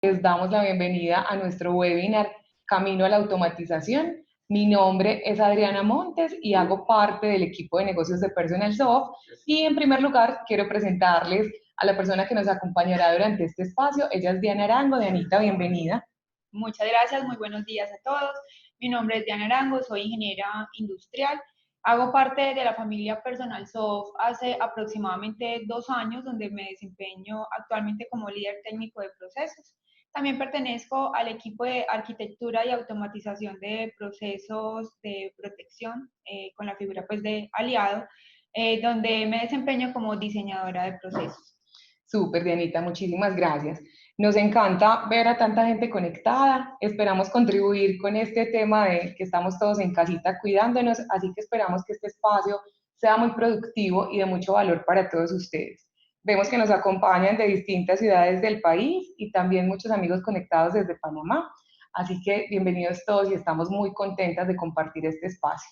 Les damos la bienvenida a nuestro webinar Camino a la Automatización. Mi nombre es Adriana Montes y hago parte del equipo de negocios de PersonalSoft. Y en primer lugar, quiero presentarles a la persona que nos acompañará durante este espacio. Ella es Diana Arango. Dianita, bienvenida. Muchas gracias, muy buenos días a todos. Mi nombre es Diana Arango, soy ingeniera industrial. Hago parte de la familia PersonalSoft hace aproximadamente 2 años, donde me desempeño actualmente como líder técnico de procesos. También pertenezco al equipo de arquitectura y automatización de procesos de protección, con la figura pues de aliado, donde me desempeño como diseñadora de procesos. Súper, Dianita, muchísimas gracias. Nos encanta ver a tanta gente conectada. Esperamos contribuir con este tema de que estamos todos en casita cuidándonos, así que esperamos que este espacio sea muy productivo y de mucho valor para todos ustedes. Vemos que nos acompañan de distintas ciudades del país y también muchos amigos conectados desde Panamá. Así que bienvenidos todos y estamos muy contentas de compartir este espacio.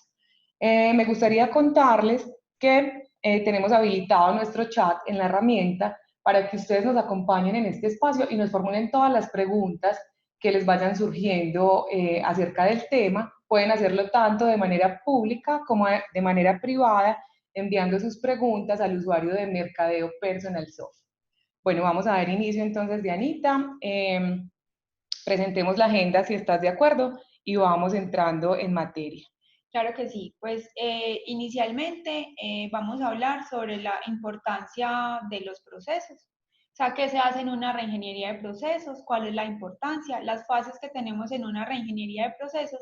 Me gustaría contarles que tenemos habilitado nuestro chat en la herramienta para que ustedes nos acompañen en este espacio y nos formulen todas las preguntas que les vayan surgiendo acerca del tema. Pueden hacerlo tanto de manera pública como de manera privada, enviando sus preguntas al usuario de Mercadeo PersonalSoft. Bueno, vamos a dar inicio entonces, Dianita. Presentemos la agenda si estás de acuerdo y vamos entrando en materia. Claro que sí, pues inicialmente vamos a hablar sobre la importancia de los procesos. O sea, ¿qué se hace en una reingeniería de procesos? ¿Cuál es la importancia? Las fases que tenemos en una reingeniería de procesos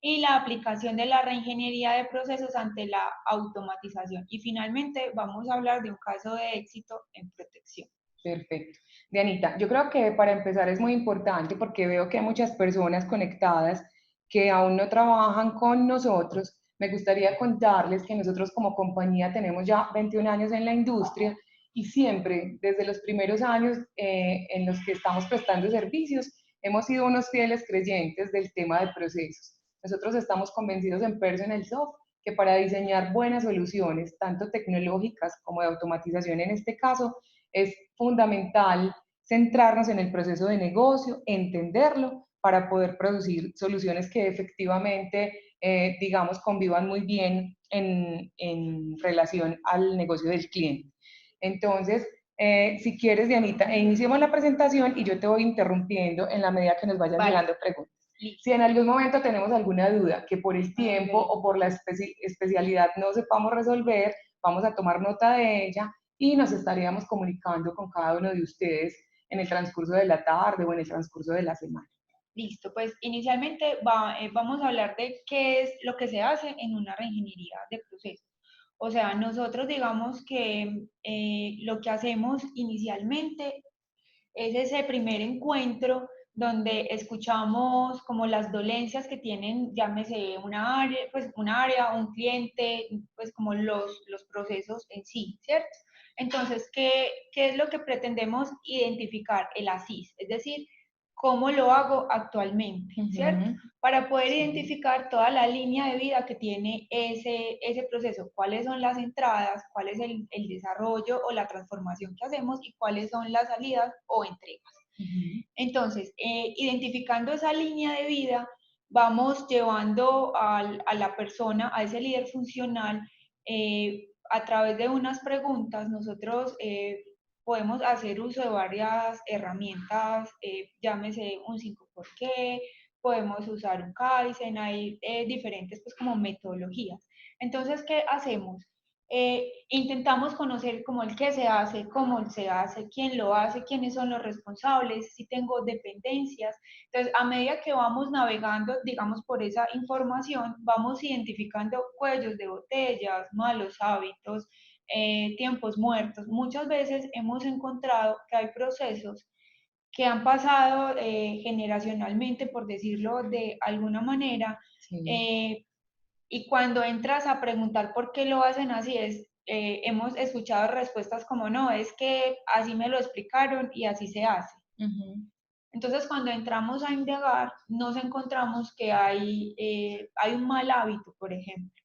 y la aplicación de la reingeniería de procesos ante la automatización. Y finalmente vamos a hablar de un caso de éxito en protección. Perfecto. Dianita, yo creo que para empezar es muy importante porque veo que hay muchas personas conectadas que aún no trabajan con nosotros. Me gustaría contarles que nosotros como compañía tenemos ya 21 años en la industria y siempre, desde los primeros años en los que estamos prestando servicios, hemos sido unos fieles creyentes del tema de procesos. Nosotros estamos convencidos en PersonalSoft que para diseñar buenas soluciones, tanto tecnológicas como de automatización en este caso, es fundamental centrarnos en el proceso de negocio, entenderlo para poder producir soluciones que efectivamente, digamos, convivan muy bien en relación al negocio del cliente. Entonces, si quieres, Dianita, iniciemos la presentación y yo te voy interrumpiendo en la medida que nos vayan llegando preguntas. Si en algún momento tenemos alguna duda que por el tiempo o por la especialidad no sepamos resolver, vamos a tomar nota de ella y nos estaríamos comunicando con cada uno de ustedes en el transcurso de la tarde o en el transcurso de la semana. Listo, pues inicialmente vamos a hablar de qué es lo que se hace en una reingeniería de procesos. O sea, nosotros digamos que lo que hacemos inicialmente es ese primer encuentro donde escuchamos como las dolencias que tienen, llámese una área, un cliente, pues como los procesos en sí, ¿cierto? Entonces, ¿qué es lo que pretendemos identificar? El ASIS, es decir, cómo lo hago actualmente, ¿cierto? Para poder identificar toda la línea de vida que tiene ese proceso, cuáles son las entradas, cuál es el desarrollo o la transformación que hacemos y cuáles son las salidas o entregas. Entonces, identificando esa línea de vida, vamos llevando a la persona, a ese líder funcional, a través de unas preguntas, nosotros podemos hacer uso de varias herramientas, llámese un 5 por qué, podemos usar un Kaizen, hay diferentes pues como metodologías. Entonces, ¿qué hacemos? Intentamos conocer como el qué se hace, cómo se hace, quién lo hace, quiénes son los responsables, si tengo dependencias. Entonces, a medida que vamos navegando, digamos, por esa información, vamos identificando cuellos de botellas, malos hábitos, tiempos muertos. Muchas veces hemos encontrado que hay procesos que han pasado generacionalmente, por decirlo de alguna manera, sí. Y cuando entras a preguntar por qué lo hacen así, hemos escuchado respuestas como, no, es que así me lo explicaron y así se hace. Entonces, cuando entramos a indagar, nos encontramos que hay un mal hábito, por ejemplo,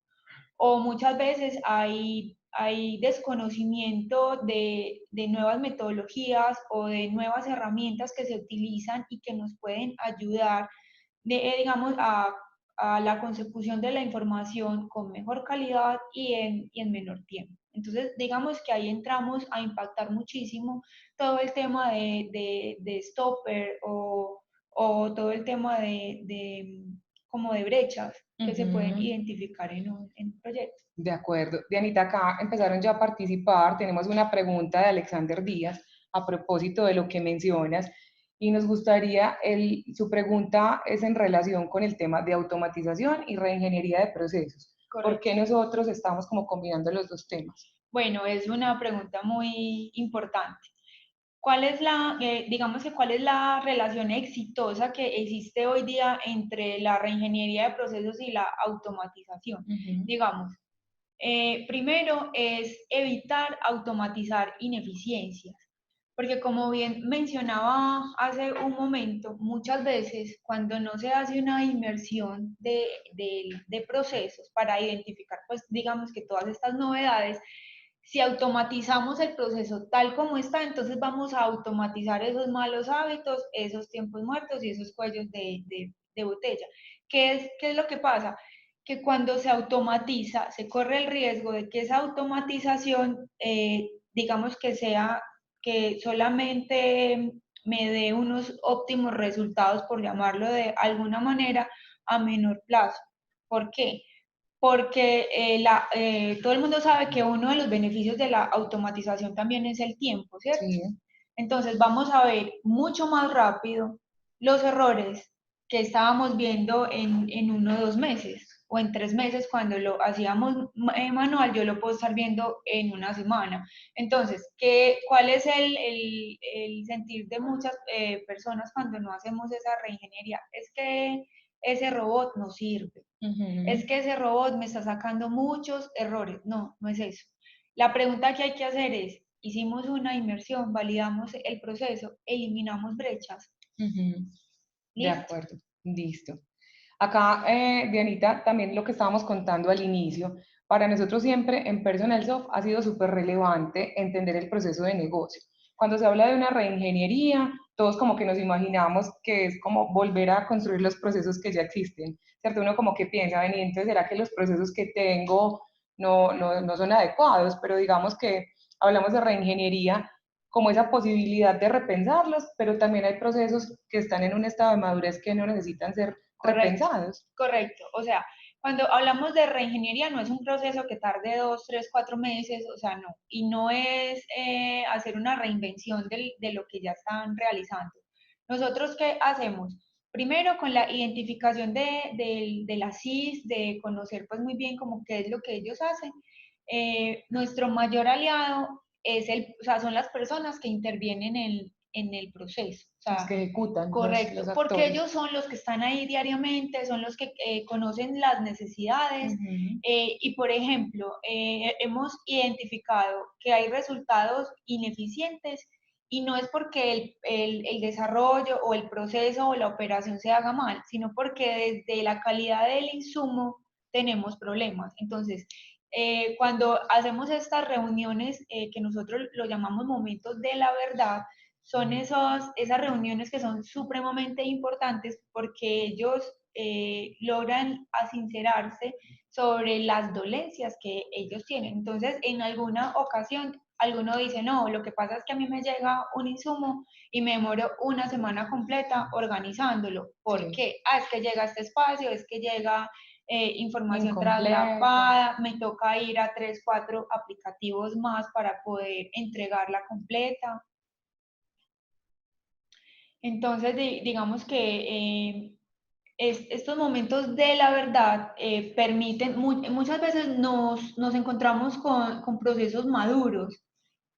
o muchas veces hay hay desconocimiento de nuevas metodologías o de nuevas herramientas que se utilizan y que nos pueden ayudar, digamos, a la consecución de la información con mejor calidad y en menor tiempo. Entonces, digamos que ahí entramos a impactar muchísimo todo el tema de stopper o todo el tema como de brechas que se pueden identificar en un proyecto. De acuerdo. Dianita, acá empezaron ya a participar. Tenemos una pregunta de Alexander Díaz a propósito de lo que mencionas y nos gustaría, su pregunta es en relación con el tema de automatización y reingeniería de procesos. Correcto. ¿Por qué nosotros estamos como combinando los dos temas? Bueno, es una pregunta muy importante. ¿Cuál es digamos que cuál es la relación exitosa que existe hoy día entre la reingeniería de procesos y la automatización? Digamos, primero es evitar automatizar ineficiencias, porque como bien mencionaba hace un momento, muchas veces cuando no se hace una inmersión de procesos para identificar, pues digamos que todas estas novedades, si automatizamos el proceso tal como está, entonces vamos a automatizar esos malos hábitos, esos tiempos muertos y esos cuellos de botella. ¿Qué es lo que pasa? Que cuando se automatiza, se corre el riesgo de que esa automatización, digamos que sea que solamente me dé unos óptimos resultados, por llamarlo de alguna manera, a menor plazo. ¿Por qué? Porque todo el mundo sabe que uno de los beneficios de la automatización también es el tiempo, ¿cierto? Sí. Entonces vamos a ver mucho más rápido los errores que estábamos viendo en 1 o 2 meses o en 3 meses cuando lo hacíamos manual, yo lo puedo estar viendo en una semana. Entonces, ¿cuál es el sentir de muchas personas cuando no hacemos esa reingeniería? Es que ese robot no sirve. Es que ese robot me está sacando muchos errores. No, no es eso. La pregunta que hay que hacer es, hicimos una inmersión, validamos el proceso, eliminamos brechas. De acuerdo, listo. Acá, Dianita, también lo que estábamos contando al inicio, para nosotros siempre en Personal Soft ha sido súper relevante entender el proceso de negocio. Cuando se habla de una reingeniería, todos como que nos imaginamos que es como volver a construir los procesos que ya existen, ¿cierto? Uno como que piensa, vení, entonces será que los procesos que tengo no son adecuados, pero digamos que hablamos de reingeniería como esa posibilidad de repensarlos, pero también hay procesos que están en un estado de madurez que no necesitan ser Correcto, repensados. correcto. O sea, cuando hablamos de reingeniería no es un proceso que tarde 2, 3, 4 meses, o sea, no. Y no es hacer una reinvención de lo que ya están realizando. Nosotros, ¿qué hacemos? Primero, con la identificación de la CIS, de conocer pues muy bien como qué es lo que ellos hacen, nuestro mayor aliado o sea, son las personas que intervienen en el proceso. O Los sea, que ejecutan, los correcto, porque actores. ellos son los que están ahí diariamente, son los que conocen las necesidades y, por ejemplo, hemos identificado que hay resultados ineficientes y no es porque el desarrollo o el proceso o la operación se haga mal, sino porque desde la calidad del insumo tenemos problemas. Entonces, cuando hacemos estas reuniones que nosotros lo llamamos momentos de la verdad, son esas reuniones que son supremamente importantes porque ellos logran asincerarse sobre las dolencias que ellos tienen. Entonces, en alguna ocasión, alguno dice, no, lo que pasa es que a mí me llega un insumo y me demoro una semana completa organizándolo. ¿Por qué? Ah, es que llega este espacio, es que llega información Incompleta. traslapada, me toca ir a 3, 4 aplicativos más para poder entregarla completa. Entonces, digamos que estos momentos de la verdad permiten, muchas veces nos encontramos con procesos maduros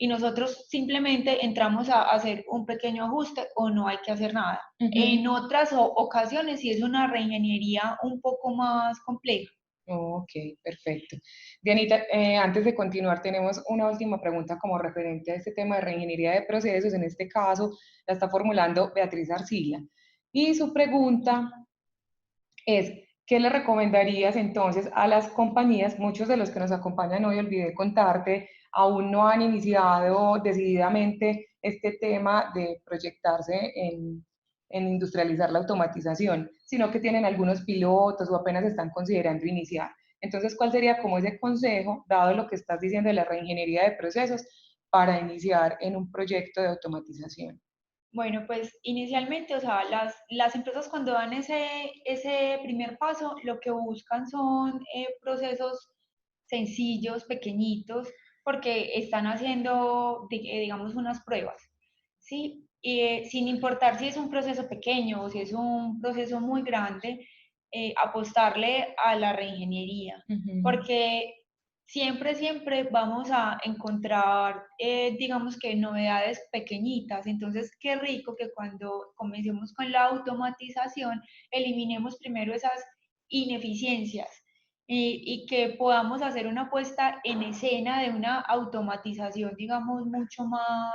y nosotros simplemente entramos a hacer un pequeño ajuste o no hay que hacer nada. En otras ocasiones sí es una reingeniería un poco más compleja. Ok, perfecto. Dianita, antes de continuar, tenemos una última pregunta como referente a este tema de reingeniería de procesos. En este caso, la está formulando Beatriz Arcila. Y su pregunta es, ¿qué le recomendarías entonces a las compañías? Muchos de los que nos acompañan hoy, olvidé contarte, aún no han iniciado decididamente este tema de proyectarse en industrializar la automatización, sino que tienen algunos pilotos o apenas están considerando iniciar. Entonces, ¿cuál sería como ese consejo, dado lo que estás diciendo de la reingeniería de procesos, para iniciar en un proyecto de automatización? Bueno, pues inicialmente, o sea, las empresas cuando dan ese primer paso, lo que buscan son procesos sencillos, pequeñitos, porque están haciendo, digamos, unas pruebas, ¿sí? Y, sin importar si es un proceso pequeño o si es un proceso muy grande, apostarle a la reingeniería, Ujú. porque siempre vamos a encontrar, digamos que novedades pequeñitas. Entonces, qué rico que cuando comencemos con la automatización, eliminemos primero esas ineficiencias y que podamos hacer una puesta en escena de una automatización, digamos, mucho más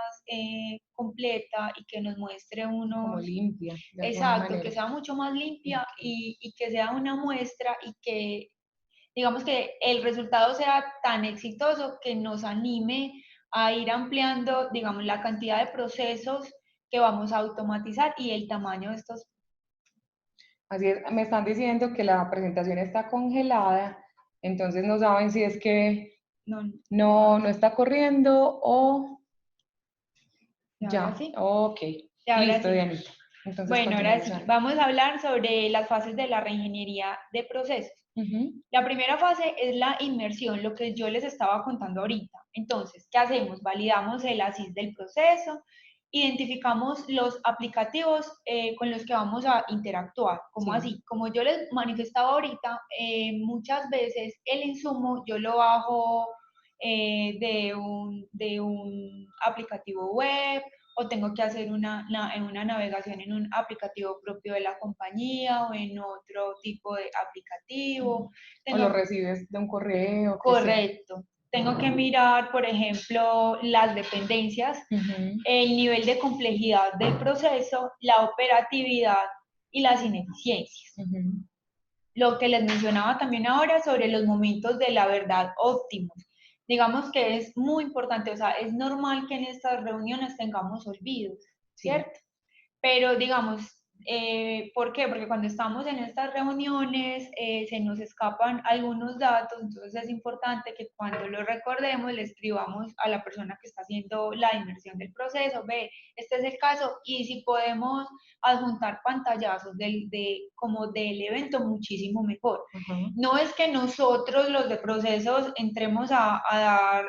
completa y que nos muestre Como unos, limpia, de alguna exacto, que manera. sea mucho más limpia Ok. y que sea una muestra y que digamos que el resultado sea tan exitoso que nos anime a ir ampliando, digamos, la cantidad de procesos que vamos a automatizar y el tamaño de estos. Así es, me están diciendo que la presentación está congelada, entonces no saben si es que No, no está corriendo o ahora ya. sí, Ok, y ahora listo, sí. Dianita. Entonces Bueno, ahora continuamos sí, ahí. vamos a hablar sobre las fases de la reingeniería de procesos. Ujú. La primera fase es la inmersión, lo que yo les estaba contando ahorita. Entonces, ¿qué hacemos? Validamos el ASIS del proceso, identificamos los aplicativos con los que vamos a interactuar. ¿Cómo Sí. así? Como yo les manifestaba ahorita, muchas veces el insumo yo lo bajo de un aplicativo web o tengo que hacer una navegación en un aplicativo propio de la compañía o en otro tipo de Ujú. aplicativo. O lo Tengo, recibes de un correo, qué sé. correcto, tengo que mirar, por ejemplo, las dependencias, Ujú. el nivel de complejidad del proceso, la operatividad y las ineficiencias. Ujú. Lo que les mencionaba también ahora sobre los momentos de la verdad óptimos. Digamos que es muy importante, o sea, es normal que en estas reuniones tengamos olvidos, Sí. ¿cierto? Pero digamos, ¿por qué? Porque cuando estamos en estas reuniones se nos escapan algunos datos, entonces es importante que cuando lo recordemos le escribamos a la persona que está haciendo la inmersión del proceso, ve, este es el caso, y si podemos adjuntar pantallazos como del evento, muchísimo mejor. Ajá. No es que nosotros, los de procesos, entremos a dar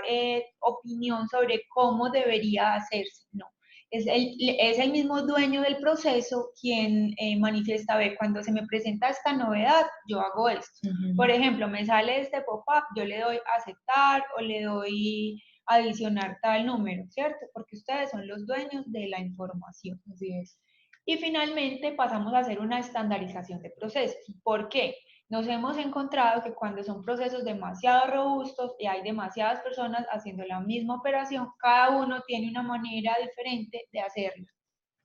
opinión sobre cómo debería hacerse, no, es el mismo dueño del proceso quien manifiesta, ver, cuando se me presenta esta novedad, yo hago esto. Por Ujú. ejemplo, me sale este pop-up, yo le doy aceptar o le doy adicionar tal número, ¿cierto? Porque ustedes son los dueños de la información. Así es. Y finalmente pasamos a hacer una estandarización de procesos. ¿Por qué? Nos hemos encontrado que cuando son procesos demasiado robustos y hay demasiadas personas haciendo la misma operación, cada uno tiene una manera diferente de hacerlo.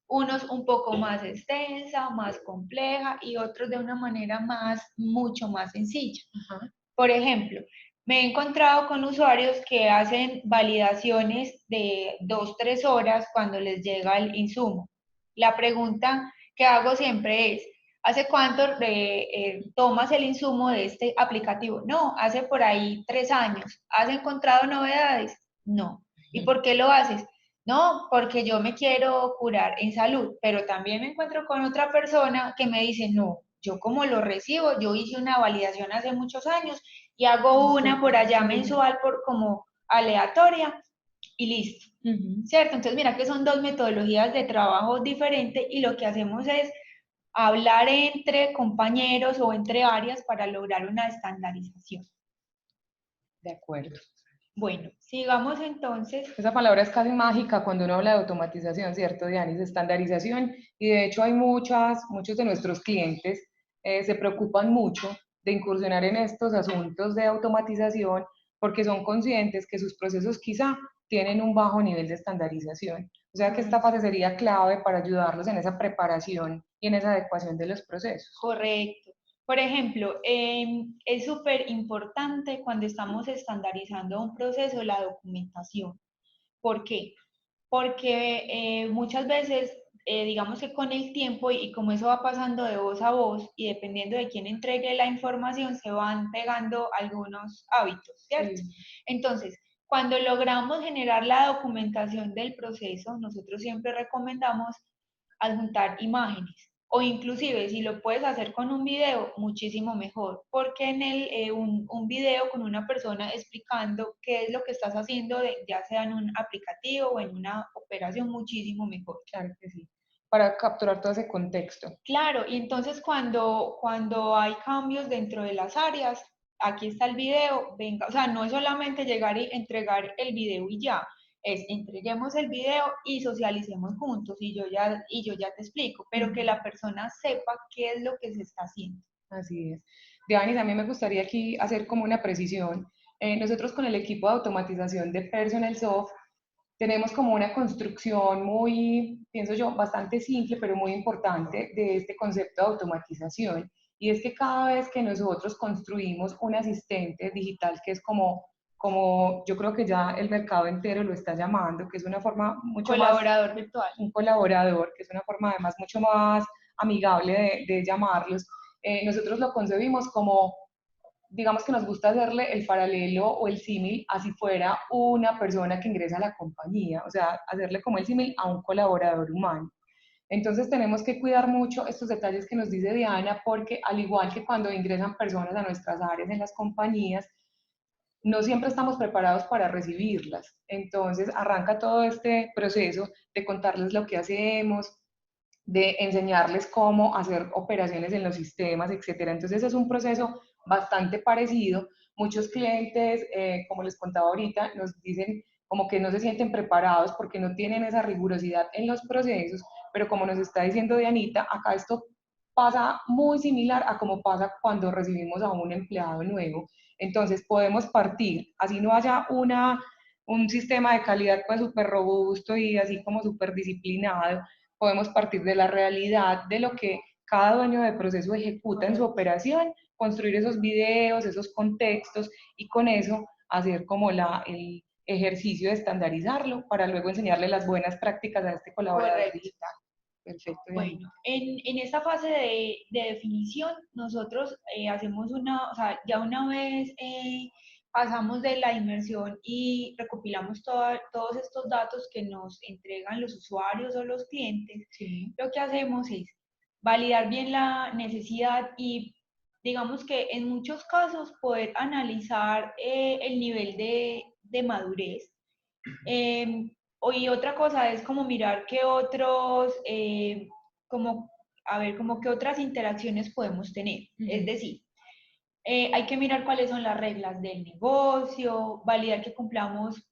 Unos un poco más extensa, más compleja y otros de una manera mucho más sencilla. Ajá. Por ejemplo, me he encontrado con usuarios que hacen validaciones de 2, 3 horas cuando les llega el insumo. La pregunta que hago siempre es, ¿hace cuánto tomas el insumo de este aplicativo? No, hace por ahí 3 años. ¿Has encontrado novedades? No. ¿Y por qué lo haces? No, porque yo me quiero curar en salud, pero también me encuentro con otra persona que me dice, no, yo como lo recibo, yo hice una validación hace muchos años y hago una por allá mensual por como aleatoria y listo. Ujú. ¿Cierto? Entonces, mira que son dos metodologías de trabajo diferentes y lo que hacemos es hablar entre compañeros o entre áreas para lograr una estandarización. De acuerdo. Bueno, sigamos entonces. Esa palabra es casi mágica cuando uno habla de automatización, ¿cierto, Dianis? Estandarización. Y de hecho hay muchos de nuestros clientes se preocupan mucho de incursionar en estos asuntos de automatización porque son conscientes que sus procesos quizá tienen un bajo nivel de estandarización. O sea que esta fase sería clave para ayudarlos en esa preparación y en esa adecuación de los procesos. Correcto. Por ejemplo, es súper importante cuando estamos estandarizando un proceso la documentación. ¿Por qué? Porque muchas veces, digamos que con el tiempo y como eso va pasando de voz a voz y dependiendo de quién entregue la información, se van pegando algunos hábitos, ¿cierto? Sí. Entonces, cuando logramos generar la documentación del proceso, nosotros siempre recomendamos adjuntar imágenes o inclusive si lo puedes hacer con un video, muchísimo mejor, porque en un video con una persona explicando qué es lo que estás haciendo, ya sea en un aplicativo o en una operación, muchísimo mejor. Claro que sí, para capturar todo ese contexto. Claro, y entonces cuando hay cambios dentro de las áreas, aquí está el video, venga, o sea, no es solamente llegar y entregar el video y ya, es entreguemos el video y socialicemos juntos y yo ya te explico, pero que la persona sepa qué es lo que se está haciendo. Así es. Dianis, a mí me gustaría aquí hacer como una precisión. Nosotros con el equipo de automatización de Personal Soft tenemos como una construcción muy, pienso yo, bastante simple, pero muy importante de este concepto de automatización. Y es que cada vez que nosotros construimos un asistente digital, que es como yo creo que ya el mercado entero lo está llamando, que es una forma mucho más, Colaborador virtual. un colaborador, que es una forma además mucho más amigable de llamarlos, nosotros lo concebimos como, digamos que nos gusta hacerle el paralelo o el símil a si fuera una persona que ingresa a la compañía, o sea, hacerle como el símil a un colaborador humano. Entonces tenemos que cuidar mucho estos detalles que nos dice Diana, porque al igual que cuando ingresan personas a nuestras áreas en las compañías, no siempre estamos preparados para recibirlas. Entonces arranca todo este proceso de contarles lo que hacemos, de enseñarles cómo hacer operaciones en los sistemas, etcétera. Entonces es un proceso bastante parecido. Muchos clientes, como les contaba ahorita, nos dicen como que no se sienten preparados porque no tienen esa rigurosidad en los procesos, pero como nos está diciendo Dianita, acá esto pasa muy similar a como pasa cuando recibimos a un empleado nuevo. Entonces podemos partir, así no haya un sistema de calidad pues súper robusto y así como súper disciplinado, podemos partir de la realidad de lo que cada dueño de proceso ejecuta en su operación, construir esos videos, esos contextos y con eso hacer como el ejercicio de estandarizarlo para luego enseñarle las buenas prácticas a este colaborador Correcto. digital. Perfecto, Dianita. Bueno, en esta fase de definición, nosotros hacemos o sea, ya una vez pasamos de la inmersión y recopilamos todos estos datos que nos entregan los usuarios o los clientes, Sí. lo que hacemos es validar bien la necesidad y digamos que en muchos casos poder analizar el nivel de madurez. Y otra cosa es como mirar qué otros, como, a ver, como qué otras interacciones podemos tener. Es decir, hay que mirar cuáles son las reglas del negocio, validar que cumplamos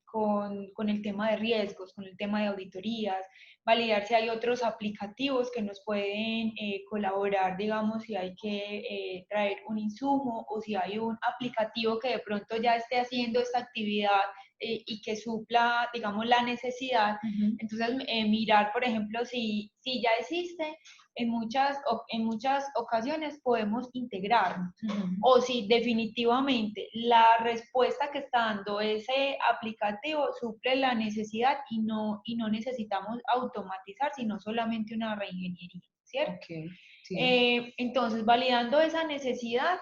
con el tema de riesgos, con el tema de auditorías, validar si hay otros aplicativos que nos pueden colaborar, digamos, si hay que traer un insumo o si hay un aplicativo que de pronto ya esté haciendo esta actividad y que supla, digamos, la necesidad. Entonces, mirar, por ejemplo, si ya existe, en muchas ocasiones podemos integrarnos. O si definitivamente la respuesta que está dando ese aplicativo suple la necesidad y no necesitamos automatizar, sino solamente una reingeniería, ¿cierto? Okay, sí. Entonces, validando esa necesidad,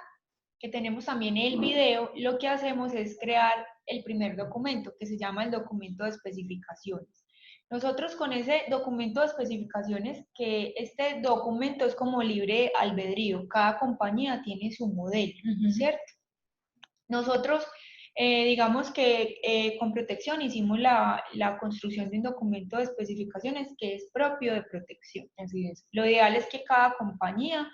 que tenemos también el video, lo que hacemos es crear el primer documento, que se llama el documento de especificaciones. Nosotros con ese documento de especificaciones, que este documento es como libre albedrío, cada compañía tiene su modelo, ¿cierto? Nosotros, digamos que con protección hicimos la construcción de un documento de especificaciones que es propio de protección. Así es. Lo ideal es que cada compañía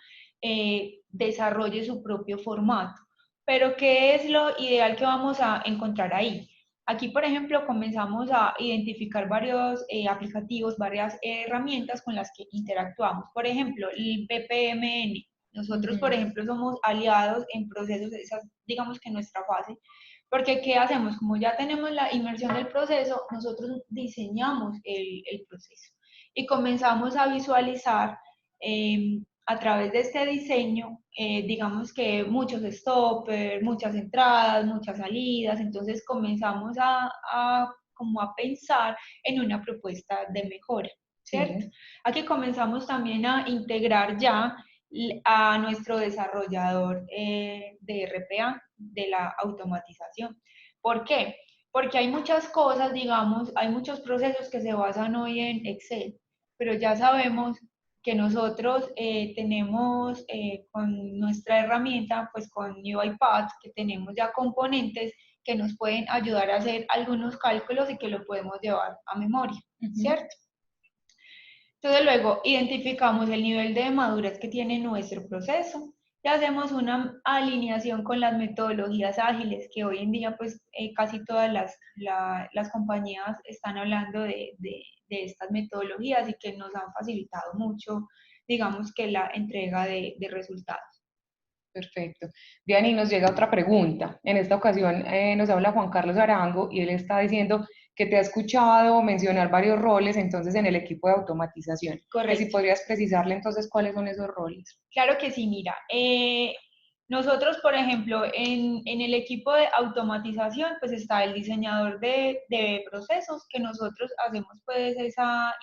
desarrolle su propio formato. Pero ¿qué es lo ideal que vamos a encontrar ahí? Aquí, por ejemplo, comenzamos a identificar varios aplicativos, varias herramientas con las que interactuamos. Por ejemplo, el BPMN. Nosotros, por ejemplo, somos aliados en procesos, esa digamos que nuestra fase, porque ¿qué hacemos? Como ya tenemos la inmersión del proceso, nosotros diseñamos el proceso y comenzamos a visualizar a través de este diseño, digamos que muchos stoppers, muchas entradas, muchas salidas, entonces comenzamos como a pensar en una propuesta de mejora, ¿cierto? Sí. Aquí comenzamos también a integrar ya a nuestro desarrollador de RPA, de la automatización. ¿Por qué? Porque hay muchas cosas, digamos, hay muchos procesos que se basan hoy en Excel, pero ya sabemos que nosotros tenemos con nuestra herramienta, pues con UiPath, que tenemos ya componentes que nos pueden ayudar a hacer algunos cálculos y que lo podemos llevar a memoria, ¿cierto? Entonces luego identificamos el nivel de madurez que tiene nuestro proceso y hacemos una alineación con las metodologías ágiles, que hoy en día pues casi todas las compañías están hablando de estas metodologías y que nos han facilitado mucho, digamos que la entrega de resultados. Perfecto. Diani, nos llega otra pregunta. En esta ocasión nos habla Juan Carlos Arango y él está diciendo que te ha escuchado mencionar varios roles entonces en el equipo de automatización. Que si Correcto. podrías precisarle entonces cuáles son esos roles. Claro que sí, mira, nosotros, por ejemplo, en el equipo de automatización, pues está el diseñador de procesos, que nosotros hacemos pues esa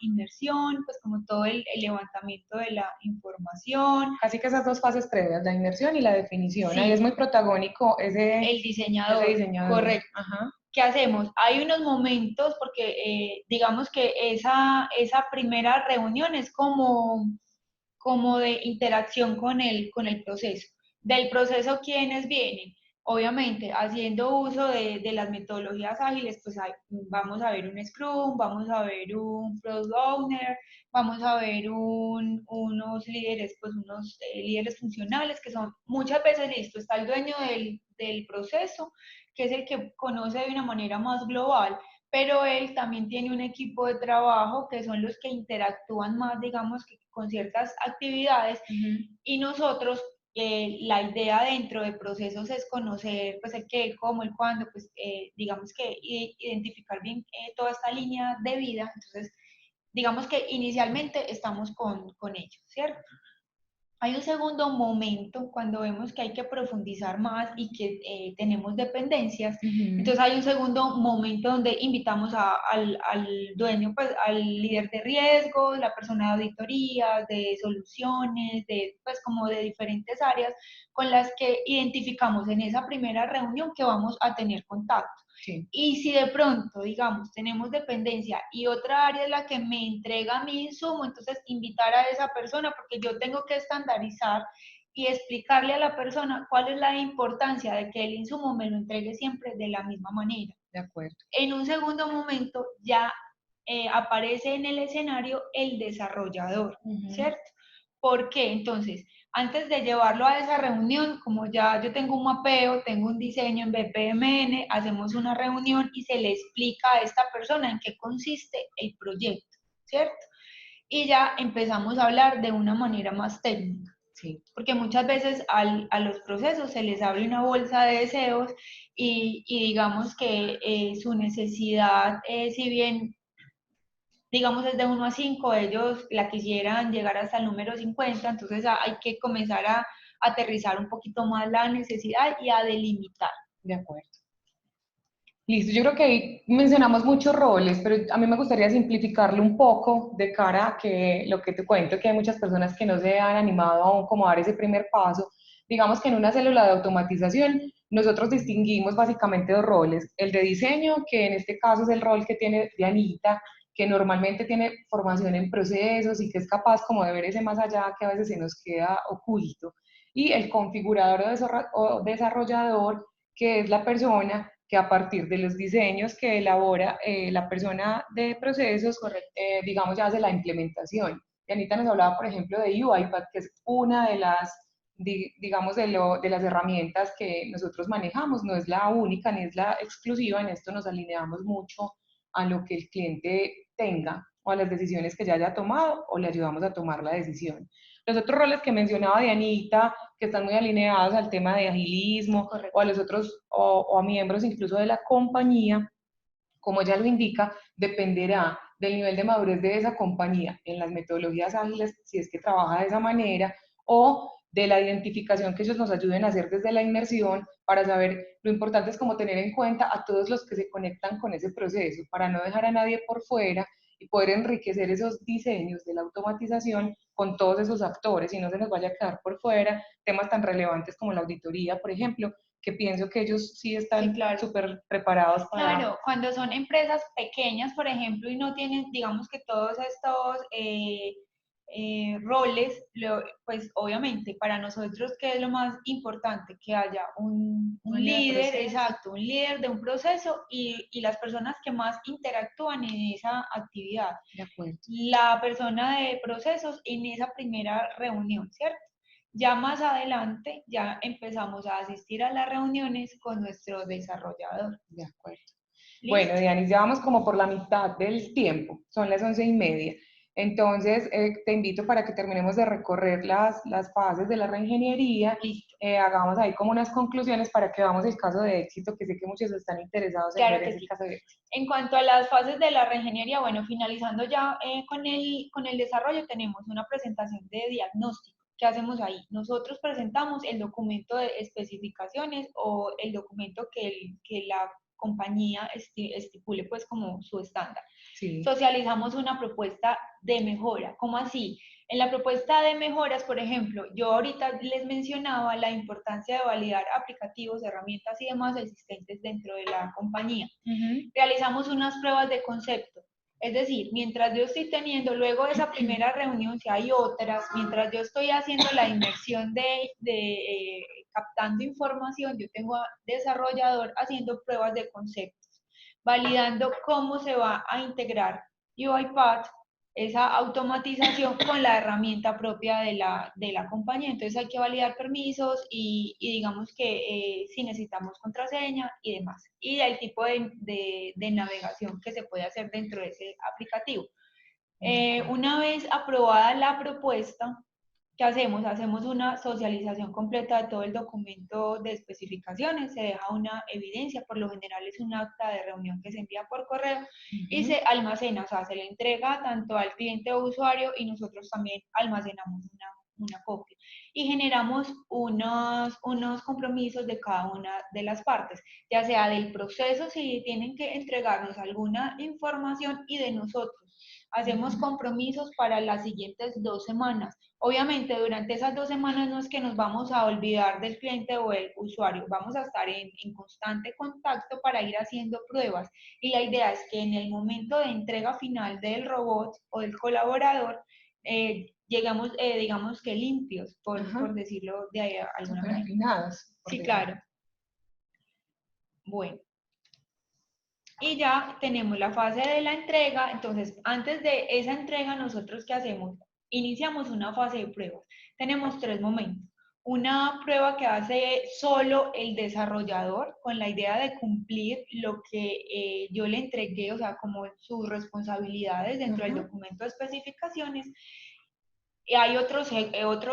inmersión, pues como todo el levantamiento de la información. Así que esas dos fases previas, la inmersión y la definición, ahí es Sí, muy protagónico el ese diseñador, diseñador. correcto. Ajá. ¿Qué hacemos? Hay unos momentos, porque digamos que esa primera reunión es como de interacción con el proceso. Del proceso, ¿quiénes vienen? Obviamente, haciendo uso de las metodologías ágiles, pues vamos a ver un Scrum, vamos a ver un Product Owner, vamos a ver unos líderes, pues unos líderes funcionales que son muchas veces, listo, está el dueño del proceso, que es el que conoce de una manera más global, pero él también tiene un equipo de trabajo que son los que interactúan más, digamos, que con ciertas actividades y nosotros, la idea dentro de procesos es conocer pues el qué, el cómo, el cuándo, pues digamos que identificar bien toda esta línea de vida, entonces digamos que inicialmente estamos con ellos, ¿cierto? Hay un segundo momento cuando vemos que hay que profundizar más y que tenemos dependencias. Entonces hay un segundo momento donde invitamos al dueño, pues al líder de riesgos, la persona de auditorías, de soluciones, pues como de diferentes áreas con las que identificamos en esa primera reunión que vamos a tener contacto. Sí. Y si de pronto, digamos, tenemos dependencia y otra área es la que me entrega mi insumo, entonces invitar a esa persona porque yo tengo que estandarizar y explicarle a la persona cuál es la importancia de que el insumo me lo entregue siempre de la misma manera. De acuerdo. En un segundo momento ya aparece en el escenario el desarrollador, ¿cierto? ¿Por qué? Entonces, antes de llevarlo a esa reunión, como ya yo tengo un mapeo, tengo un diseño en BPMN, hacemos una reunión y se le explica a esta persona en qué consiste el proyecto, ¿cierto? Y ya empezamos a hablar de una manera más técnica. Sí. Porque muchas veces a los procesos se les abre una bolsa de deseos y digamos que su necesidad, si bien digamos es de 1 a 5, ellos la quisieran llegar hasta el número 50, entonces hay que comenzar a aterrizar un poquito más la necesidad y a delimitar. De acuerdo. Listo, yo creo que ahí mencionamos muchos roles, pero a mí me gustaría simplificarlo un poco de cara a que lo que te cuento, que hay muchas personas que no se han animado aún como a dar ese primer paso. Digamos que en una célula de automatización nosotros distinguimos básicamente dos roles, el de diseño, que en este caso es el rol que tiene Dianita, que normalmente tiene formación en procesos y que es capaz como de ver ese más allá que a veces se nos queda oculto, y el configurador o desarrollador, que es la persona que a partir de los diseños que elabora la persona de procesos, digamos, ya hace la implementación. Y Anita nos hablaba, por ejemplo, de UiPath, que es una de las, digamos, de las herramientas que nosotros manejamos, no es la única ni es la exclusiva, en esto nos alineamos mucho a lo que el cliente tenga o a las decisiones que ya haya tomado o le ayudamos a tomar la decisión. Los otros roles que mencionaba Dianita, que están muy alineados al tema de agilismo, o a los otros, o a miembros incluso de la compañía, como ella lo indica, dependerá del nivel de madurez de esa compañía en las metodologías ágiles, si es que trabaja de esa manera, o de la identificación que ellos nos ayuden a hacer desde la inmersión para saber, lo importante es como tener en cuenta a todos los que se conectan con ese proceso, para no dejar a nadie por fuera y poder enriquecer esos diseños de la automatización con todos esos actores y no se nos vaya a quedar por fuera temas tan relevantes como la auditoría, por ejemplo, que pienso que ellos sí Sí, están claro. súper preparados para... Claro, cuando son empresas pequeñas, por ejemplo, y no tienen, digamos que todos estos roles, pues obviamente para nosotros, ¿qué es lo más importante? Que haya un Dueño de líder, proceso. exacto, un líder de un proceso y las personas que más interactúan en esa actividad. De acuerdo. La persona de procesos en esa primera reunión, ¿cierto? Ya más adelante ya empezamos a asistir a las reuniones con nuestro desarrollador. De acuerdo. ¿Listo? Bueno, Dianis, ya vamos como por la mitad del tiempo, son las 11:30. Entonces, te invito para que terminemos de recorrer las fases de la reingeniería, Listo. hagamos ahí como unas conclusiones para que veamos el caso de éxito, que sé que muchos están interesados en Claro ver que ese sí. caso de éxito. En cuanto a las fases de la reingeniería, bueno, finalizando ya con el desarrollo, tenemos una presentación de diagnóstico. ¿Qué hacemos ahí? Nosotros presentamos el documento de especificaciones o el documento que la compañía estipule pues como su estándar. Sí. Socializamos una propuesta de mejora. ¿Cómo así? En la propuesta de mejoras, por ejemplo, yo ahorita les mencionaba la importancia de validar aplicativos, herramientas y demás existentes dentro de la compañía. Realizamos unas pruebas de concepto. Es decir, mientras yo estoy teniendo luego de esa primera reunión, si hay otras, mientras yo estoy haciendo la inmersión captando información, yo tengo a desarrollador haciendo pruebas de conceptos, validando cómo se va a integrar UiPath, esa automatización con la herramienta propia de la compañía. Entonces hay que validar permisos y digamos que si necesitamos contraseña y demás. Y el tipo de navegación que se puede hacer dentro de ese aplicativo. Una vez aprobada la propuesta, ¿qué hacemos? Hacemos una socialización completa de todo el documento de especificaciones, se deja una evidencia, por lo general es un acta de reunión que se envía por correo y se almacena, o sea, se le entrega tanto al cliente o usuario y nosotros también almacenamos una copia. Y generamos unos compromisos de cada una de las partes, ya sea del proceso si tienen que entregarnos alguna información y de nosotros. Hacemos compromisos para las siguientes 2 semanas. Obviamente, durante esas 2 semanas no es que nos vamos a olvidar del cliente o el usuario, vamos a estar en constante contacto para ir haciendo pruebas. Y la idea es que en el momento de entrega final del robot o del colaborador, llegamos, digamos que limpios, por decirlo de alguna manera. Afinados. Sí, claro. Bueno. Y ya tenemos la fase de la entrega. Entonces, antes de esa entrega, nosotros ¿qué hacemos? Iniciamos una fase de pruebas. Tenemos 3 momentos. Una prueba que hace solo el desarrollador con la idea de cumplir lo que yo le entregué, o sea, como sus responsabilidades dentro del documento de especificaciones. Y hay otro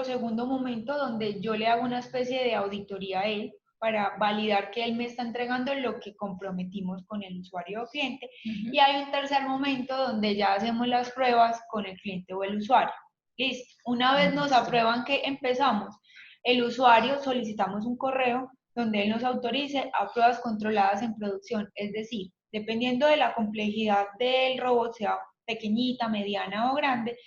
segundo momento donde yo le hago una especie de auditoría a él para validar que él me está entregando lo que comprometimos con el usuario o cliente. Y hay un tercer momento donde ya hacemos las pruebas con el cliente o el usuario. Listo. Una vez nos aprueban que empezamos, el usuario solicitamos un correo donde él nos autorice a pruebas controladas en producción. Es decir, dependiendo de la complejidad del robot, sea pequeñita, mediana o grande,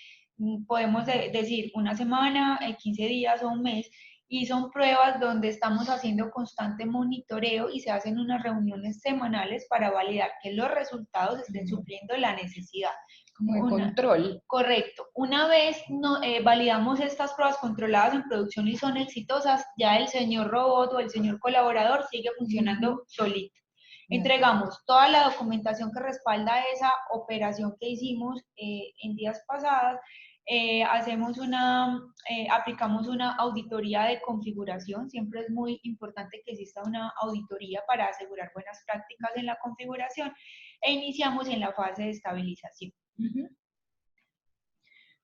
podemos decir una semana, 15 días o un mes, y son pruebas donde estamos haciendo constante monitoreo y se hacen unas reuniones semanales para validar que los resultados estén supliendo la necesidad. Como de control. Correcto. Una vez validamos estas pruebas controladas en producción y son exitosas, ya el señor robot o el señor colaborador sigue funcionando solito. Entregamos toda la documentación que respalda esa operación que hicimos en días pasadas. Aplicamos una auditoría de configuración. Siempre es muy importante que exista una auditoría para asegurar buenas prácticas en la configuración. E iniciamos en la fase de estabilización.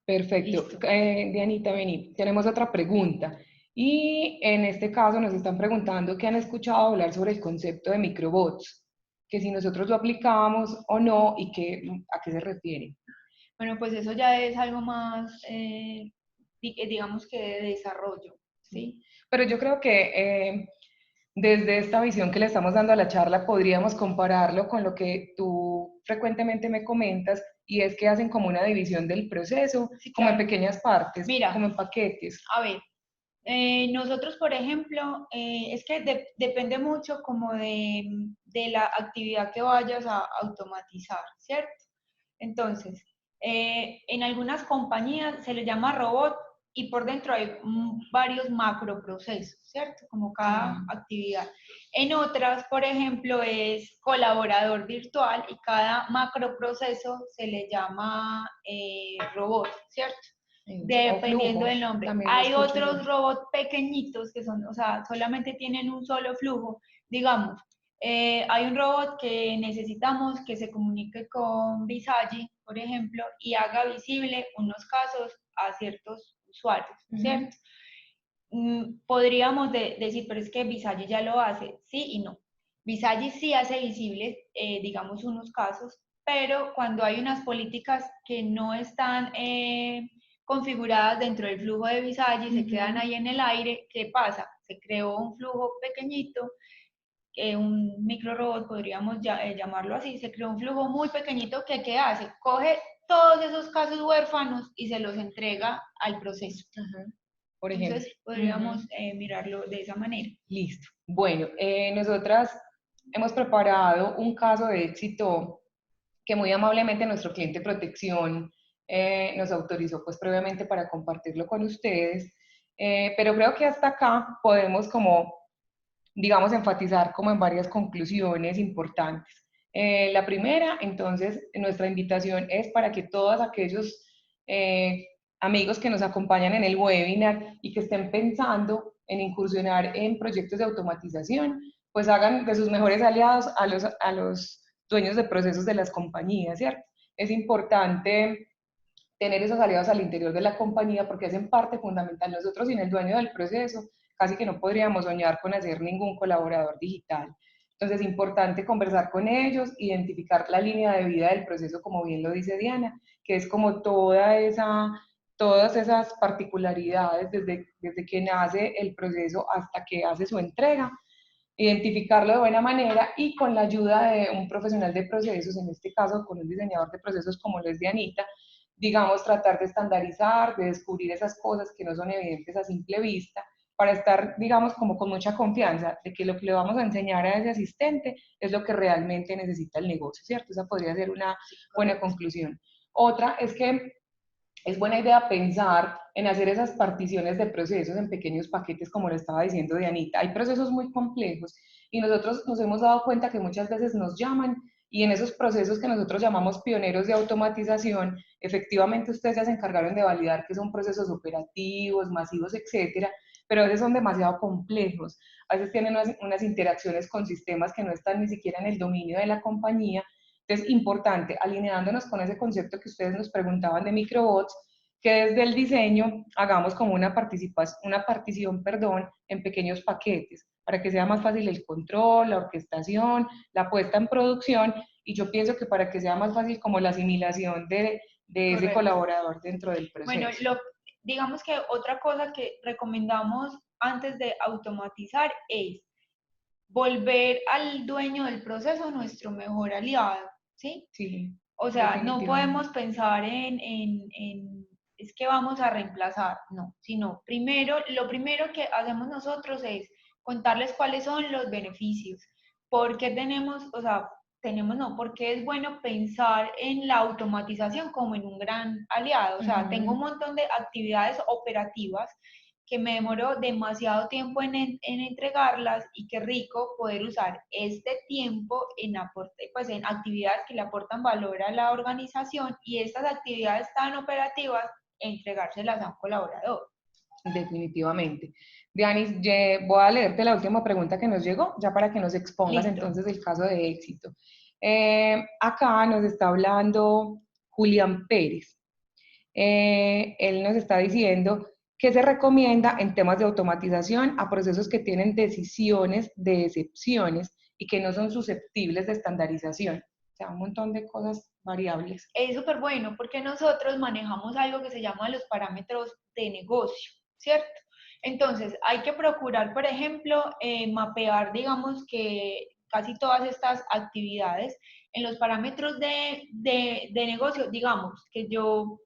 Perfecto. Dianita, vení, tenemos otra pregunta. Y en este caso nos están preguntando que han escuchado hablar sobre el concepto de microbots. que si nosotros lo aplicamos o no y a qué se refiere. Bueno, pues eso ya es algo más, digamos que de desarrollo, ¿sí? Pero yo creo que desde esta visión que le estamos dando a la charla podríamos compararlo con lo que tú frecuentemente me comentas, y es que hacen como una división del proceso, Sí, como en claro. pequeñas partes, Mira, como en paquetes. a ver, nosotros, por ejemplo, es que depende mucho como de la actividad que vayas a automatizar, ¿cierto? Entonces, en algunas compañías se le llama robot y por dentro hay varios macroprocesos, ¿cierto? Como cada Sí. actividad. En otras, por ejemplo, es colaborador virtual y cada macroproceso se le llama robot, ¿cierto? O Dependiendo flujos, del nombre. también lo Hay escucho yo. otros robots pequeñitos que son, o sea, solamente tienen un solo flujo. Digamos, hay un robot que necesitamos que se comunique con Visagi, por ejemplo, y haga visible unos casos a ciertos usuarios, ¿cierto? Podríamos decir, pero es que Visagi ya lo hace, sí y no. Visagi sí hace visibles, digamos, unos casos, pero cuando hay unas políticas que no están configuradas dentro del flujo de Visagi, se quedan ahí en el aire, ¿qué pasa? Se creó un flujo pequeñito, un micro robot, podríamos llamarlo así, se creó un flujo muy pequeñito que ¿qué hace? Coge todos esos casos huérfanos y se los entrega al proceso. Por ejemplo. Entonces podríamos mirarlo de esa manera. Listo. Bueno, nosotras hemos preparado un caso de éxito que muy amablemente nuestro cliente Protección nos autorizó pues previamente para compartirlo con ustedes, pero creo que hasta acá podemos como, digamos, enfatizar como en varias conclusiones importantes. La primera, entonces, nuestra invitación es para que todos aquellos amigos que nos acompañan en el webinar y que estén pensando en incursionar en proyectos de automatización, pues hagan de sus mejores aliados a los dueños de procesos de las compañías, ¿cierto? Es importante tener esos aliados al interior de la compañía porque hacen parte fundamental. Nosotros sin el dueño del proceso casi que no podríamos soñar con hacer ningún colaborador digital. Entonces es importante conversar con ellos, identificar la línea de vida del proceso, como bien lo dice Diana, que es como todas esas particularidades desde que nace el proceso hasta que hace su entrega, identificarlo de buena manera y con la ayuda de un profesional de procesos, en este caso con un diseñador de procesos como lo es Dianita, digamos, tratar de estandarizar, de descubrir esas cosas que no son evidentes a simple vista, para estar, digamos, como con mucha confianza de que lo que le vamos a enseñar a ese asistente es lo que realmente necesita el negocio, ¿cierto? Esa podría ser una buena conclusión. Otra es que es buena idea pensar en hacer esas particiones de procesos en pequeños paquetes, como lo estaba diciendo Dianita. Hay procesos muy complejos y nosotros nos hemos dado cuenta que muchas veces nos llaman y en esos procesos que nosotros llamamos pioneros de automatización, efectivamente ustedes ya se encargaron de validar que son procesos operativos, masivos, etcétera, pero a veces son demasiado complejos. A veces tienen unas interacciones con sistemas que no están ni siquiera en el dominio de la compañía. Entonces, importante, alineándonos con ese concepto que ustedes nos preguntaban de microbots, que desde el diseño hagamos como una partición, en pequeños paquetes, para que sea más fácil el control, la orquestación, la puesta en producción, y yo pienso que para que sea más fácil como la asimilación de ese colaborador dentro del proceso. Bueno, digamos que otra cosa que recomendamos antes de automatizar es volver al dueño del proceso nuestro mejor aliado, ¿sí? Sí. O sea, no podemos pensar es que vamos a reemplazar, no, sino lo primero que hacemos nosotros es contarles cuáles son los beneficios, por qué no, porque es bueno pensar en la automatización como en un gran aliado. O sea, tengo un montón de actividades operativas que me demoró demasiado tiempo en entregarlas y qué rico poder usar este tiempo pues en actividades que le aportan valor a la organización y estas actividades tan operativas entregárselas a un colaborador. Definitivamente. Dianis, voy a leerte la última pregunta que nos llegó, ya para que nos expongas entonces el caso de éxito. Acá nos está hablando Julián Pérez. Él nos está diciendo que se recomienda en temas de automatización a procesos que tienen decisiones de excepciones y que no son susceptibles de estandarización. O sea, un montón de cosas variables. Es súper bueno porque nosotros manejamos algo que se llama los parámetros de negocio, ¿cierto? Entonces, hay que procurar, por ejemplo, mapear, digamos, que casi todas estas actividades en los parámetros de negocio, digamos, que yo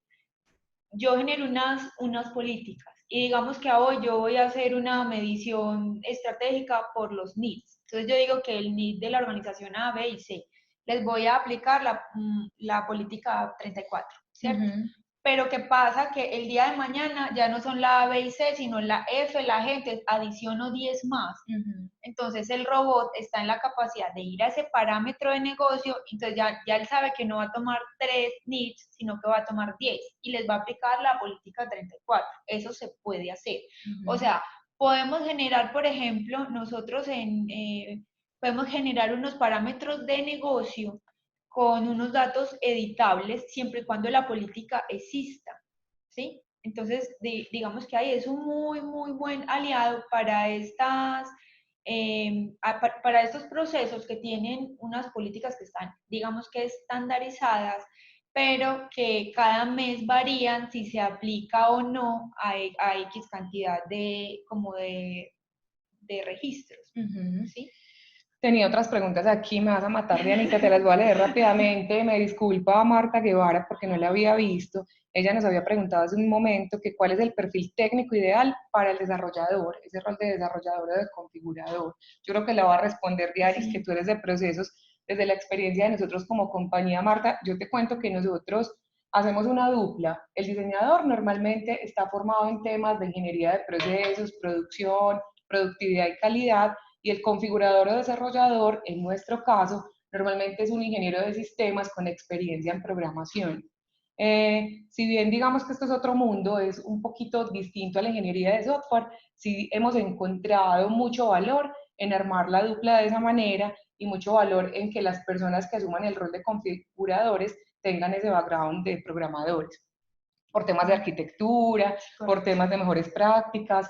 genero unas políticas y digamos que hoy yo voy a hacer una medición estratégica por los needs. Entonces yo digo que el need de la organización A, B y C, les voy a aplicar la política 34, ¿cierto? Pero ¿qué pasa? Que el día de mañana ya no son la A, B y C, sino la F, la G, entonces adiciono 10 más. Entonces el robot está en la capacidad de ir a ese parámetro de negocio, entonces ya él sabe que no va a tomar 3 needs, sino que va a tomar 10 y les va a aplicar la política 34. Eso se puede hacer. O sea, podemos generar, por ejemplo, nosotros podemos generar unos parámetros de negocio con unos datos editables siempre y cuando la política exista, ¿sí? Entonces, digamos que ahí es un muy, muy buen aliado para para estos procesos que tienen unas políticas que están, digamos que estandarizadas, pero que cada mes varían si se aplica o no a X cantidad de registros, ¿sí? Tenía otras preguntas aquí, me vas a matar, Dianita, te las voy a leer rápidamente. Me disculpa Marta Guevara porque no la había visto. Ella nos había preguntado hace un momento que cuál es el perfil técnico ideal para el desarrollador, ese rol de desarrollador o de configurador. Yo creo que la va a responder Diaris, que tú eres de procesos. Desde la experiencia de nosotros como compañía, Marta, yo te cuento que nosotros hacemos una dupla. El diseñador normalmente está formado en temas de ingeniería de procesos, producción, productividad y calidad, y el configurador o desarrollador, en nuestro caso, normalmente es un ingeniero de sistemas con experiencia en programación. Si bien digamos que esto es otro mundo, es un poquito distinto a la ingeniería de software, sí hemos encontrado mucho valor en armar la dupla de esa manera y mucho valor en que las personas que asuman el rol de configuradores tengan ese background de programadores, por temas de arquitectura, por temas de mejores prácticas,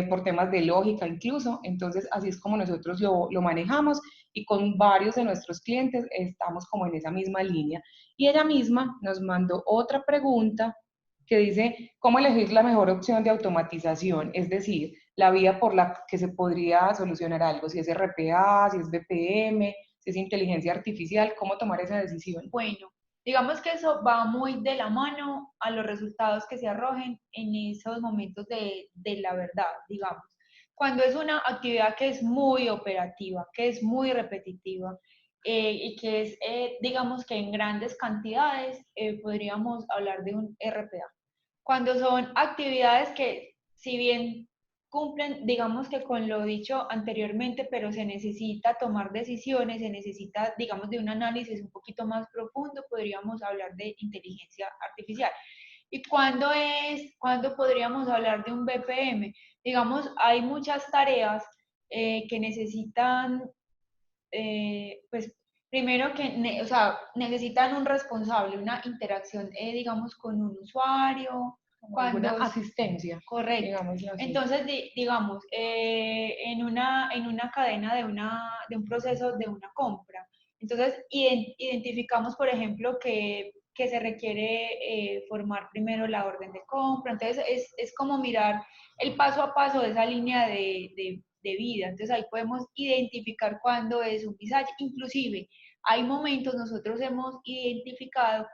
por temas de lógica incluso. Entonces, así es como nosotros lo manejamos y con varios de nuestros clientes estamos como en esa misma línea. Y ella misma nos mandó otra pregunta que dice, ¿cómo elegir la mejor opción de automatización? Es decir, la vía por la que se podría solucionar algo, si es RPA, si es BPM, si es inteligencia artificial, ¿cómo tomar esa decisión? Bueno, digamos que eso va muy de la mano a los resultados que se arrojen en esos momentos de la verdad, digamos. Cuando es una actividad que es muy operativa, que es muy repetitiva y que es, digamos que en grandes cantidades, podríamos hablar de un RPA. Cuando son actividades que, si bien cumplen, digamos que con lo dicho anteriormente, pero se necesita tomar decisiones, se necesita, digamos, de un análisis un poquito más profundo, podríamos hablar de inteligencia artificial. ¿Y cuándo podríamos hablar de un BPM? Digamos, hay muchas tareas que necesitan, pues, primero que, o sea, necesitan un responsable, una interacción, digamos, con un usuario, alguna asistencia. Correcto. Entonces, digamos, en una cadena de un proceso de una compra, entonces identificamos, por ejemplo, que se requiere formar primero la orden de compra. Entonces, es como mirar el paso a paso de esa línea de vida. Entonces, ahí podemos identificar cuándo es un visage. Inclusive, hay momentos, nosotros hemos identificado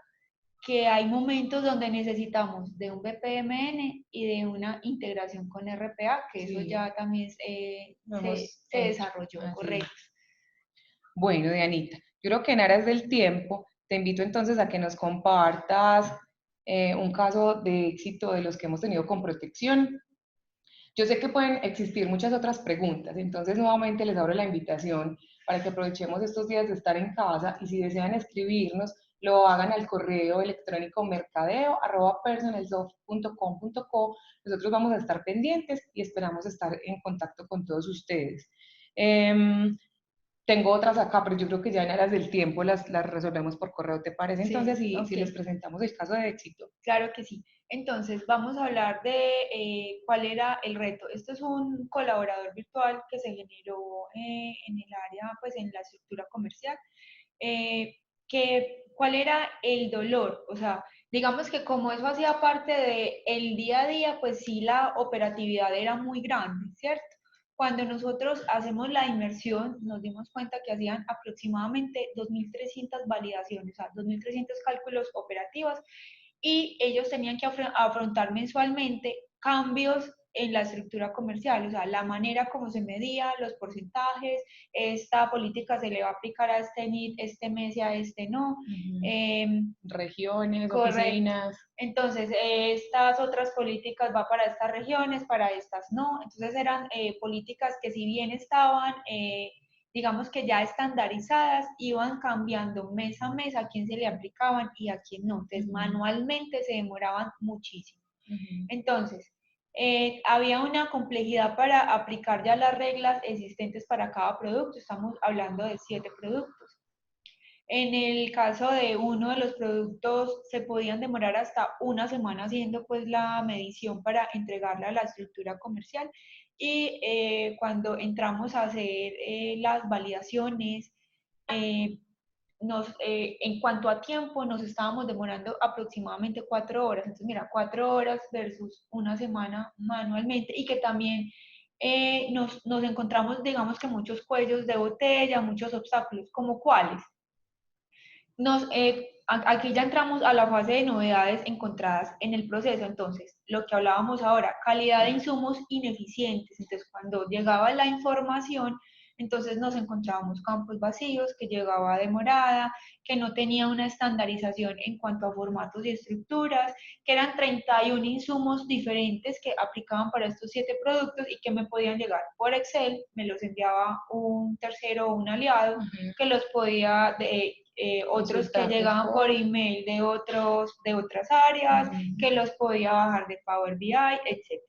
que hay momentos donde necesitamos de un BPMN y de una integración con RPA, que sí, eso ya también se desarrolló, correcto. Bueno, Dianita, yo creo que en aras del tiempo, te invito entonces a que nos compartas un caso de éxito de los que hemos tenido con protección. Yo sé que pueden existir muchas otras preguntas, entonces nuevamente les abro la invitación para que aprovechemos estos días de estar en casa y si desean escribirnos, lo hagan al correo electrónico mercadeo@personalsoft.com.co. Nosotros vamos a estar pendientes y esperamos estar en contacto con todos ustedes. Tengo otras acá, pero yo creo que ya en aras del tiempo las resolvemos por correo, ¿te parece? Entonces, Sí, si les presentamos el caso de éxito. Claro que sí. Entonces, vamos a hablar de cuál era el reto. Esto es un colaborador virtual que se generó en el área, pues en la estructura comercial. ¿Cuál era el dolor? O sea, digamos que como eso hacía parte del día a día, pues sí la operatividad era muy grande, ¿cierto? Cuando nosotros hacemos la inmersión, nos dimos cuenta que hacían aproximadamente 2.300 validaciones, o sea, 2.300 cálculos operativos y ellos tenían que afrontar mensualmente cambios en la estructura comercial, o sea, la manera como se medía, los porcentajes, esta política se le va a aplicar a este NIT este mes y a este no. Regiones, Correcto. oficinas. Entonces, estas otras políticas va para estas regiones, para estas no. Entonces, eran políticas que si bien estaban digamos que ya estandarizadas, iban cambiando mes a mes a quién se le aplicaban y a quién no. Entonces, manualmente se demoraban muchísimo. Entonces, había una complejidad para aplicar ya las reglas existentes para cada producto. Estamos hablando de 7 productos. En el caso de uno de los productos se podían demorar hasta una semana haciendo pues la medición para entregarla a la estructura comercial y cuando entramos a hacer las validaciones, en cuanto a tiempo nos estábamos demorando aproximadamente 4 horas. Entonces mira, 4 horas versus una semana manualmente y que también nos encontramos digamos que muchos cuellos de botella, muchos obstáculos, como cuáles. Aquí ya entramos a la fase de novedades encontradas en el proceso, entonces, lo que hablábamos ahora, calidad de insumos ineficientes, entonces cuando llegaba la información, entonces nos encontrábamos campos vacíos, que llegaba demorada, que no tenía una estandarización en cuanto a formatos y estructuras, que eran 31 insumos diferentes que aplicaban para estos 7 productos y que me podían llegar por Excel, me los enviaba un tercero o un aliado, que los podía otros que llegaban por email de otras áreas, que los podía bajar de Power BI, etc.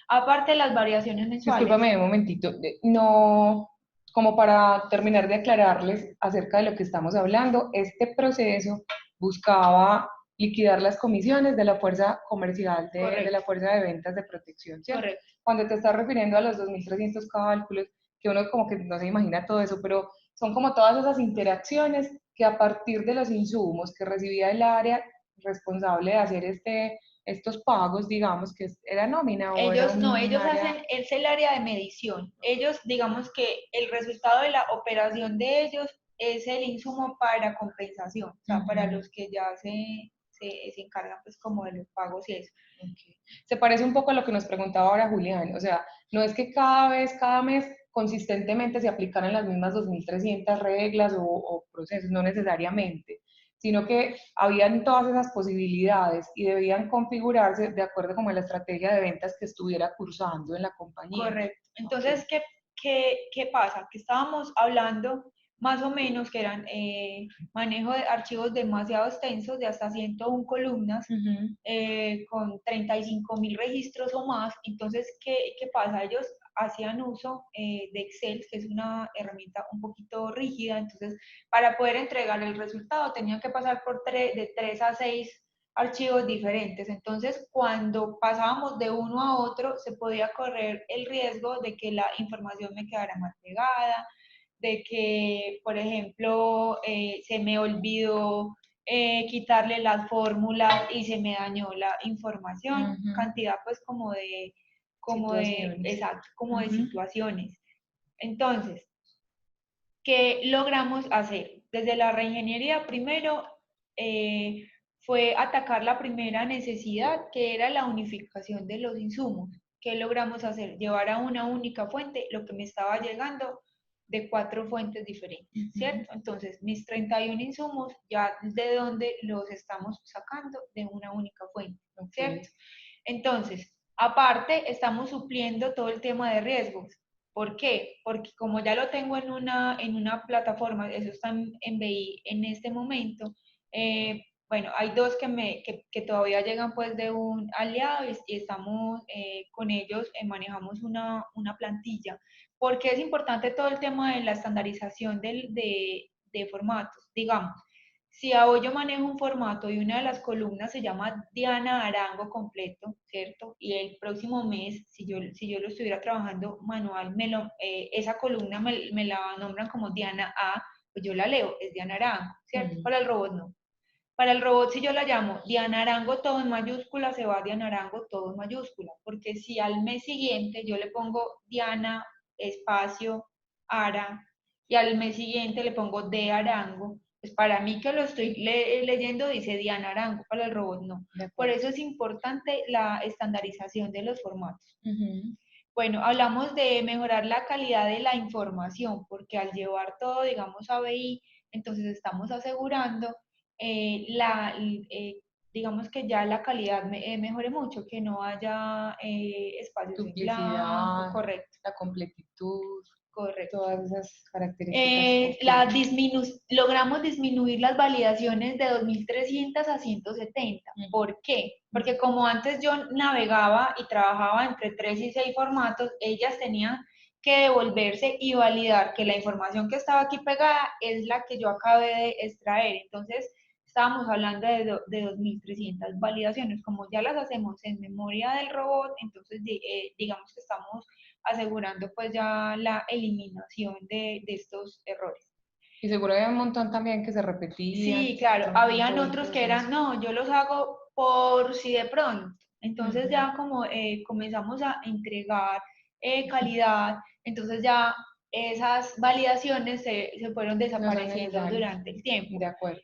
Aparte de las variaciones mensuales. Discúlpame un momentito, no, como para terminar de aclararles acerca de lo que estamos hablando, este proceso buscaba liquidar las comisiones de la fuerza comercial, de la fuerza de ventas de protección, ¿cierto? Correcto. Cuando te estás refiriendo a los 2.300 cálculos, que uno como que no se imagina todo eso, pero son como todas esas interacciones que a partir de los insumos que recibía el área responsable de hacer estos pagos, digamos, que era nómina o ellos era no, ellos área... hacen, es el área de medición. Ellos, digamos que el resultado de la operación de ellos es el insumo para compensación, o sea, para los que ya se encargan pues como de los pagos y eso. Okay. Se parece un poco a lo que nos preguntaba ahora Julián, o sea, no es que cada mes, consistentemente se aplicaran las mismas 2.300 reglas o procesos, no necesariamente, sino que habían todas esas posibilidades y debían configurarse de acuerdo como a la estrategia de ventas que estuviera cursando en la compañía. Correcto. Entonces, okay. ¿Qué pasa? Que estábamos hablando más o menos que eran manejo de archivos demasiado extensos, de hasta 101 columnas, con 35.000 registros o más. Entonces, ¿qué pasa? Ellos hacían uso de Excel, que es una herramienta un poquito rígida, entonces para poder entregar el resultado tenían que pasar por de 3 a 6 archivos diferentes. Entonces, cuando pasábamos de uno a otro, se podía correr el riesgo de que la información me quedara mal pegada, de que, por ejemplo, se me olvidó quitarle las fórmulas y se me dañó la información, cantidad pues como de exacto, como de situaciones. Entonces, ¿qué logramos hacer? Desde la reingeniería, primero, fue atacar la primera necesidad, que era la unificación de los insumos. ¿Qué logramos hacer? Llevar a una única fuente lo que me estaba llegando de 4 fuentes diferentes, ¿cierto? Entonces, mis 31 insumos, ya de dónde los estamos sacando, de una única fuente, ¿cierto? Entonces, aparte, estamos supliendo todo el tema de riesgos. ¿Por qué? Porque como ya lo tengo en una plataforma, eso está en BI en este momento, bueno, hay dos que todavía llegan pues de un aliado y estamos con ellos, manejamos una plantilla. ¿Por qué es importante todo el tema de la estandarización de formatos? Digamos, si hoy yo manejo un formato y una de las columnas se llama Diana Arango completo, ¿cierto? Y el próximo mes, si yo lo estuviera trabajando manual, esa columna me la nombran como Diana A, pues yo la leo, es Diana Arango, ¿cierto? Para el robot no. Para el robot, si yo la llamo Diana Arango todo en mayúscula, se va Diana Arango todo en mayúscula, porque si al mes siguiente yo le pongo Diana espacio Ara y al mes siguiente le pongo de Arango, pues para mí que lo estoy leyendo dice Diana Arango, para el robot no. Por eso es importante la estandarización de los formatos. Bueno, hablamos de mejorar la calidad de la información, porque al llevar todo, digamos, a BI, entonces estamos asegurando digamos que ya la calidad mejore mucho, que no haya espacios en blanco, Duplicidad, correcto, la completitud, correcto. todas esas características. Logramos disminuir las validaciones de 2300 a 170. ¿Por qué? Porque como antes yo navegaba y trabajaba entre 3 y 6 formatos, ellas tenían que devolverse y validar que la información que estaba aquí pegada es la que yo acabé de extraer. Entonces, estábamos hablando de 2300 validaciones. Como ya las hacemos en memoria del robot, entonces digamos que estamos asegurando pues ya la eliminación de estos errores. Y seguro había un montón también que se repetían. Sí, claro, habían otros que eran, no, yo los hago por si de pronto. Entonces ya como comenzamos a entregar calidad, entonces ya esas validaciones se fueron desapareciendo durante el tiempo. De acuerdo.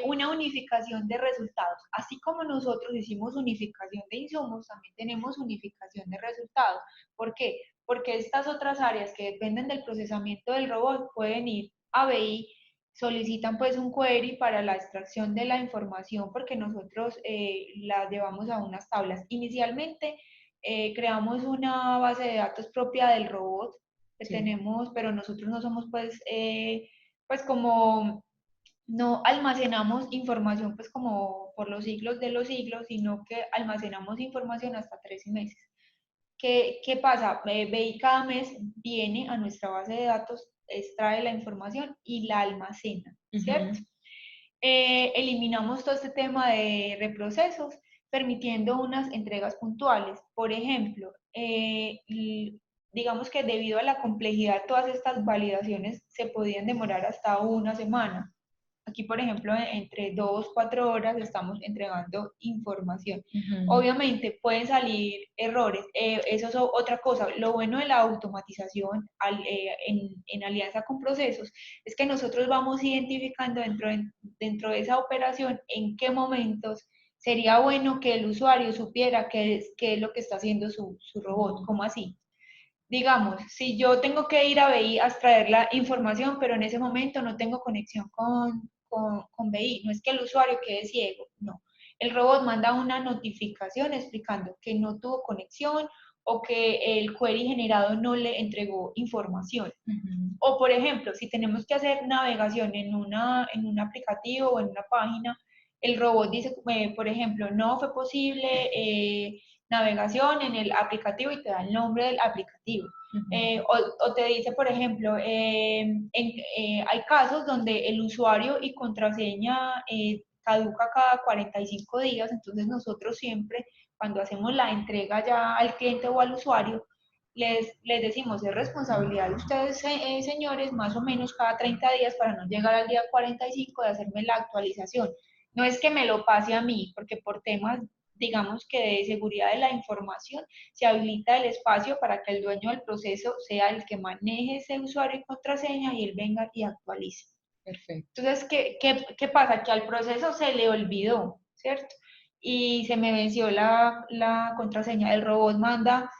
Una unificación de resultados. Así como nosotros hicimos unificación de insumos, también tenemos unificación de resultados. ¿Por qué? Porque estas otras áreas que dependen del procesamiento del robot pueden ir a BI, solicitan pues un query para la extracción de la información porque nosotros la llevamos a unas tablas. Inicialmente creamos una base de datos propia del robot que tenemos, pero nosotros no somos pues como no almacenamos información pues como por los siglos de los siglos, sino que almacenamos información hasta 13 meses. ¿Qué pasa? BI cada mes viene a nuestra base de datos, extrae la información y la almacena, ¿cierto? Eliminamos todo este tema de reprocesos, permitiendo unas entregas puntuales. Por ejemplo, digamos que debido a la complejidad, todas estas validaciones se podían demorar hasta una semana. Aquí, por ejemplo, entre 2, 4 horas estamos entregando información. Obviamente pueden salir errores, eso es otra cosa. Lo bueno de la automatización en alianza con procesos es que nosotros vamos identificando dentro de esa operación en qué momentos sería bueno que el usuario supiera qué es lo que está haciendo su robot. ¿Cómo así? Digamos, si yo tengo que ir a BI a extraer la información, pero en ese momento no tengo conexión con BI, no es que el usuario quede ciego, no. El robot manda una notificación explicando que no tuvo conexión o que el query generado no le entregó información. O, por ejemplo, si tenemos que hacer navegación en un aplicativo o en una página, el robot dice, por ejemplo, no fue posible navegación en el aplicativo y te da el nombre del aplicativo. O te dice, por ejemplo, hay casos donde el usuario y contraseña caduca cada 45 días, entonces nosotros siempre, cuando hacemos la entrega ya al cliente o al usuario, les decimos, es responsabilidad de ustedes, señores, más o menos cada 30 días para no llegar al día 45 de hacerme la actualización. No es que me lo pase a mí, porque por temas, digamos que de seguridad de la información, se habilita el espacio para que el dueño del proceso sea el que maneje ese usuario y contraseña y él venga y actualice. Perfecto. Entonces, ¿qué pasa? Que al proceso se le olvidó, ¿cierto? Y se me venció la contraseña. El robot manda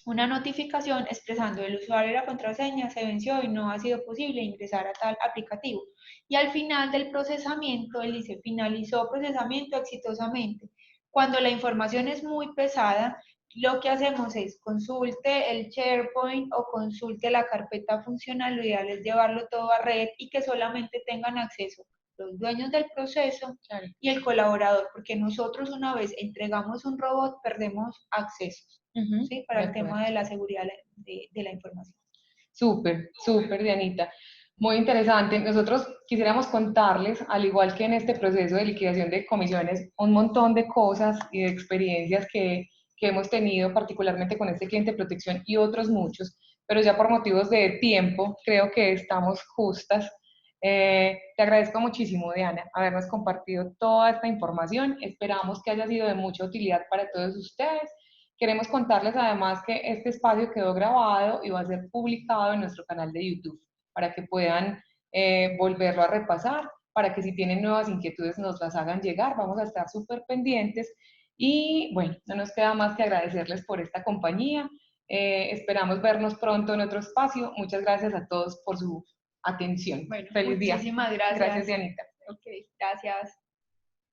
una notificación expresando el usuario y la contraseña se venció y no ha sido posible ingresar a tal aplicativo. Y al final del procesamiento, él dice, finalizó procesamiento exitosamente. Cuando la información es muy pesada, lo que hacemos es consulte el SharePoint o consulte la carpeta funcional, lo ideal es llevarlo todo a red y que solamente tengan acceso los dueños del proceso y el colaborador, porque nosotros una vez entregamos un robot, perdemos accesos. ¿Sí? Para el tema de la seguridad de la información. Súper, súper, Dianita. Muy interesante. Nosotros quisiéramos contarles, al igual que en este proceso de liquidación de comisiones, un montón de cosas y de experiencias que hemos tenido, particularmente con este cliente de protección y otros muchos, pero ya por motivos de tiempo creo que estamos justas. Te agradezco muchísimo, Diana, habernos compartido toda esta información. Esperamos que haya sido de mucha utilidad para todos ustedes. Queremos contarles además que este espacio quedó grabado y va a ser publicado en nuestro canal de YouTube para que puedan volverlo a repasar, para que si tienen nuevas inquietudes nos las hagan llegar. Vamos a estar súper pendientes y bueno, no nos queda más que agradecerles por esta compañía. Esperamos vernos pronto en otro espacio. Muchas gracias a todos por su atención. Bueno, Feliz día. muchísimas Gracias, gracias. Dianita. Ok, gracias.